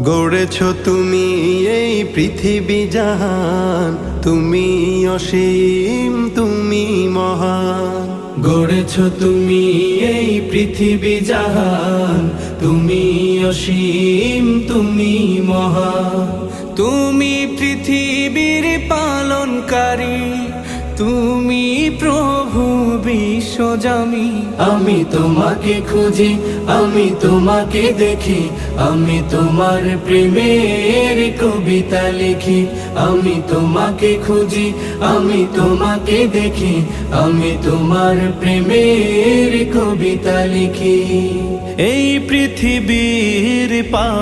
গড়েছ তুমি এই পৃথিবী জাহান, তুমি অসীম তুমি মহান। গড়েছ তুমি এই পৃথিবী জাহান, তুমি অসীম তুমি মহান। তুমি পৃথিবীর পালনকারী, তুমি প্রভু বিশ্বজামি। আমি তোমাকে খুঁজি, আমি তোমাকে দেখি, আমি তোমার প্রেমের কবিতা লিখি। আমি তোমাকে খুঁজি, আমি তোমাকে দেখি, আমি তোমার প্রেমের কবিতা লিখি। এই পৃথিবীর